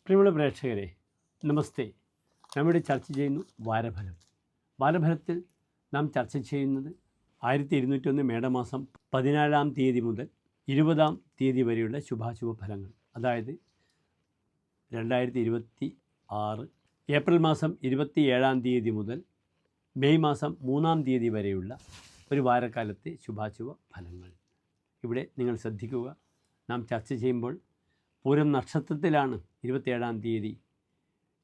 പ്രിയമുള്ള പ്രേക്ഷകരെ നമസ്തേ. നമ്മുടെ ചർച്ച ചെയ്യുന്നു വാരഫലം. വാരഫലത്തിൽ നാം ചർച്ച ചെയ്യുന്നത് 1201 മേടമാസം 14-ാം തീയതി മുതൽ 20-ാം തീയതി വരെയുള്ള ശുഭാശുഭ ഫലങ്ങൾ. അതായത് 2026 ഏപ്രിൽ മാസം 27-ാം തീയതി മുതൽ മെയ് മാസം 3-ാം തീയതി വരെയുള്ള ഒരു വാരക്കാലത്തെ ശുഭാശുഭ ഫലങ്ങൾ. ഇവിടെ നിങ്ങൾ ശ്രദ്ധിക്കുക, നാം ചർച്ച ചെയ്യുമ്പോൾ പൂരം നക്ഷത്രത്തിലാണ് 27-ാം തീയതി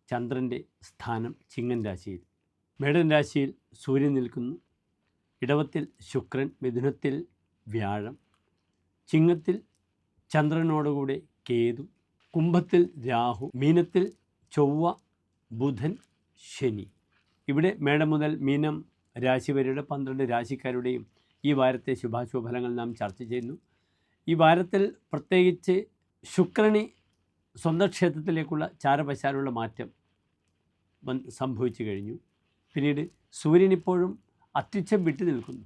ചന്ദ്രൻ്റെ സ്ഥാനം ചിങ്ങൻ രാശിയിൽ. മേടൻ രാശിയിൽ സൂര്യൻ നിൽക്കുന്നു, ഇടവത്തിൽ ശുക്രൻ, മിഥുനത്തിൽ വ്യാഴം, ചിങ്ങത്തിൽ ചന്ദ്രനോടുകൂടെ കേതു, കുംഭത്തിൽ രാഹു, മീനത്തിൽ ചൊവ്വ, ബുധൻ, ശനി. ഇവിടെ മേടം മുതൽ മീനം രാശി വരെയുള്ള 12 രാശിക്കാരുടെയും ഈ വാരത്തെ ശുഭാശുഭ ഫലങ്ങൾ നാം ചർച്ച ചെയ്യുന്നു. ഈ വാരത്തിൽ പ്രത്യേകിച്ച് ശുക്രന് സ്വന്തം ക്ഷേത്രത്തിലേക്കുള്ള ചാരപശാലുള്ള മാറ്റം സംഭവിച്ചു കഴിഞ്ഞു. പിന്നീട് സൂര്യൻ ഇപ്പോഴും അത്യുച്ഛം വിട്ടു നിൽക്കുന്നു.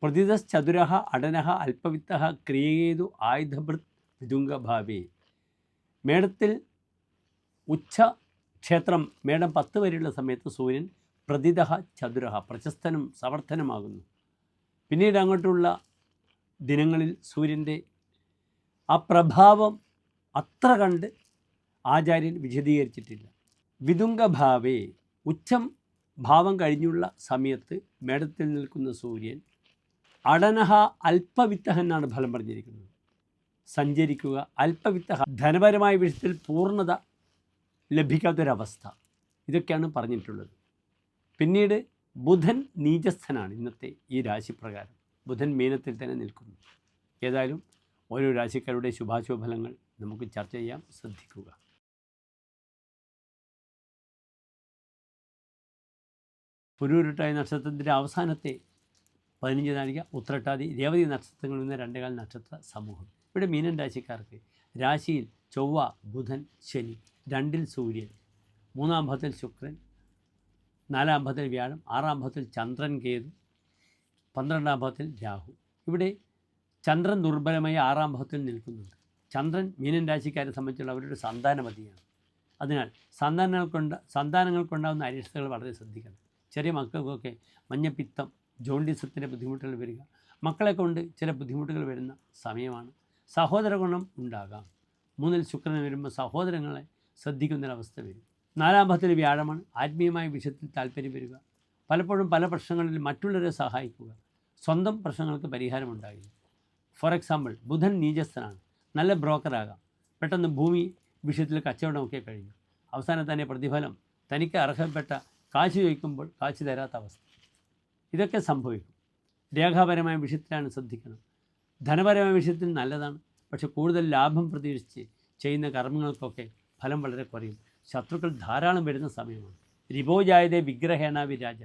പ്രതിതശ്ചതുരഃ അടനഃ അല്പവിത്തഃ ക്രിയേതു ആയുധഭൃത് വിതുംഗഭാവേ. മേടത്തിൽ ഉച്ച ക്ഷേത്രം മേടം 10 വരെയുള്ള സമയത്ത് സൂര്യൻ പ്രതിതഃ ചതുരഃ പ്രശസ്തനും സമർത്ഥനുമാകുന്നു. പിന്നീട് അങ്ങോട്ടുള്ള ദിനങ്ങളിൽ സൂര്യൻ്റെ ആ പ്രഭാവം അത്ര കണ്ട് ആചാര്യൻ വിശദീകരിച്ചിട്ടില്ല. വിതുംഗഭാവേ, ഉച്ചം ഭാവം കഴിഞ്ഞുള്ള സമയത്ത് മേടത്തിൽ നിൽക്കുന്ന സൂര്യൻ അടനഹ അല്പവിത്തഹ എന്നാണ് ഫലം പറഞ്ഞിരിക്കുന്നത്. സഞ്ചരിക്കുക, അല്പവിത്തഹ, ധനപരമായ വിഷയത്തിൽ പൂർണ്ണത ലഭിക്കാത്തൊരവസ്ഥ, ഇതൊക്കെയാണ് പറഞ്ഞിട്ടുള്ളത്. പിന്നീട് ബുധൻ നീചസ്ഥനാണ് ഇന്നത്തെ ഈ രാശിപ്രകാരം. ബുധൻ മീനത്തിൽ തന്നെ നിൽക്കുന്നു. ഏതായാലും ഓരോ രാശിക്കാരുടെ ശുഭാശുഭ ഫലങ്ങൾ നമുക്ക് ചർച്ച ചെയ്യാം, ശ്രദ്ധിക്കുക. പുനരുരുട്ടായ നക്ഷത്രത്തിൻ്റെ അവസാനത്തെ 15 നാഴിക, ഉത്രട്ടാതി, രേവതി നക്ഷത്രങ്ങളിൽ നിന്ന് 2 നക്ഷത്ര സമൂഹം. ഇവിടെ മീനൻ രാശിക്കാർക്ക് രാശിയിൽ ചൊവ്വ, ബുധൻ, ശനി, 2-ൽ സൂര്യൻ, 3-ാം ഭാവത്തിൽ ശുക്രൻ, 4-ാം ഭാവത്തിൽ വ്യാഴം, 6-ാം ഭാവത്തിൽ ചന്ദ്രൻ, കേതു, 12-ാം ഭാവത്തിൽ രാഹു. ഇവിടെ ചന്ദ്രൻ ദുർബലമായി 6-ാം ഭാവത്തിൽ നിൽക്കുന്നുണ്ട്. ചന്ദ്രൻ മീനൻ രാശിക്കാരെ സംബന്ധിച്ചുള്ള അവരുടെ സന്താനമതിയാണ്. അതിനാൽ സന്താനങ്ങൾക്കുണ്ടാകുന്ന അരിഷ്ടതകൾ വളരെ ശ്രദ്ധിക്കണം. ചെറിയ മക്കൾക്കൊക്കെ മഞ്ഞപ്പിത്തം, ജോണ്ടിസത്തിൻ്റെ ബുദ്ധിമുട്ടുകൾ വരിക, മക്കളെ കൊണ്ട് ചില ബുദ്ധിമുട്ടുകൾ വരുന്ന സമയമാണ്. സഹോദര ഗുണം ഉണ്ടാകാം. 3-ൽ ശുക്രൻ വരുമ്പോൾ സഹോദരങ്ങളെ ശ്രദ്ധിക്കുന്നൊരവസ്ഥ വരും. 4-ാം ഭാവത്തിൽ വ്യാഴമാണ്. ആത്മീയമായ വിഷയത്തിൽ താല്പര്യം വരിക, പലപ്പോഴും പല പ്രശ്നങ്ങളിൽ മറ്റുള്ളവരെ സഹായിക്കുക, സ്വന്തം പ്രശ്നങ്ങൾക്ക് പരിഹാരമുണ്ടാകില്ല. ഫോർ എക്സാമ്പിൾ, ബുധൻ നീചസ്ഥനാണ്. നല്ല ബ്രോക്കറാകാം, പെട്ടെന്ന് ഭൂമി വിഷയത്തിൽ കച്ചവടമൊക്കെ കഴിഞ്ഞു, അവസാനം തന്നെ പ്രതിഫലം തനിക്ക് അർഹപ്പെട്ട കാശ് ചോദിക്കുമ്പോൾ കാശ് തരാത്ത അവസ്ഥ, ഇതൊക്കെ സംഭവിക്കും. രേഖാപരമായ വിഷയത്തിലാണ് ശ്രദ്ധിക്കണം. ധനപരമായ വിഷയത്തിൽ നല്ലതാണ്, പക്ഷെ കൂടുതൽ ലാഭം പ്രതീക്ഷിച്ച് ചെയ്യുന്ന കർമ്മങ്ങൾക്കൊക്കെ ഫലം വളരെ കുറയും. ശത്രുക്കൾ ധാരാളം വരുന്ന സമയമാണ്. രിപോജായതേ വിഗ്രഹേണ വിരാജ.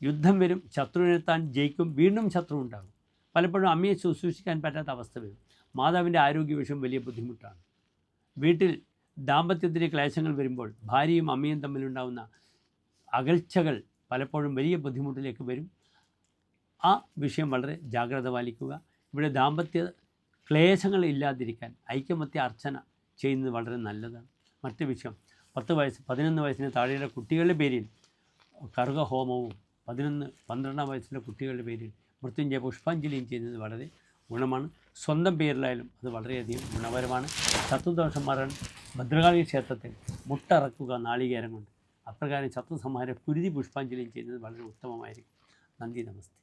യുദ്ധം വരും, ശത്രുവിനെ താൻ ജയിക്കും, വീണ്ടും ശത്രു ഉണ്ടാകും. പലപ്പോഴും അമ്മയെ ശുശ്രൂഷിക്കാൻ പറ്റാത്ത അവസ്ഥ വരും. മാതാവിൻ്റെ ആരോഗ്യ വിഷയം വലിയ ബുദ്ധിമുട്ടാണ്. വീട്ടിൽ ദാമ്പത്യത്തിൻ്റെ ക്ലേശങ്ങൾ വരുമ്പോൾ ഭാര്യയും അമ്മയും തമ്മിലുണ്ടാകുന്ന അകൽച്ചകൾ പലപ്പോഴും വലിയ ബുദ്ധിമുട്ടിലേക്ക് വരും. ആ വിഷയം വളരെ ജാഗ്രത പാലിക്കുക. ഇവിടെ ദാമ്പത്യ ക്ലേശങ്ങൾ ഇല്ലാതിരിക്കാൻ ഐക്യമത്യ അർച്ചന ചെയ്യുന്നത് വളരെ നല്ലതാണ്. മറ്റു വിഷയം, 10 വയസ്സ് 11 വയസ്സിന് താഴെയുള്ള കുട്ടികളുടെ പേരിൽ കർഗഹോമവും 11-12 വയസ്സിലെ കുട്ടികളുടെ പേരിൽ മൃത്യുഞ്ജയ പുഷ്പാഞ്ജലിയും ചെയ്യുന്നത് വളരെ ഗുണമാണ്. സ്വന്തം പേരിലായാലും അത് വളരെയധികം ഗുണപരമാണ്. ശത്രുദോഷം മാറാൻ ഭദ്രകാളി ക്ഷേത്രത്തിൽ മുട്ടറക്കുക നാളികേരം കൊണ്ട്. അപ്രകാരം ശത്രു സംഹാര കുരുതി പുഷ്പാഞ്ജലിയും ചെയ്യുന്നത് വളരെ ഉത്തമമായിരിക്കും. നന്ദി, നമസ്തേ.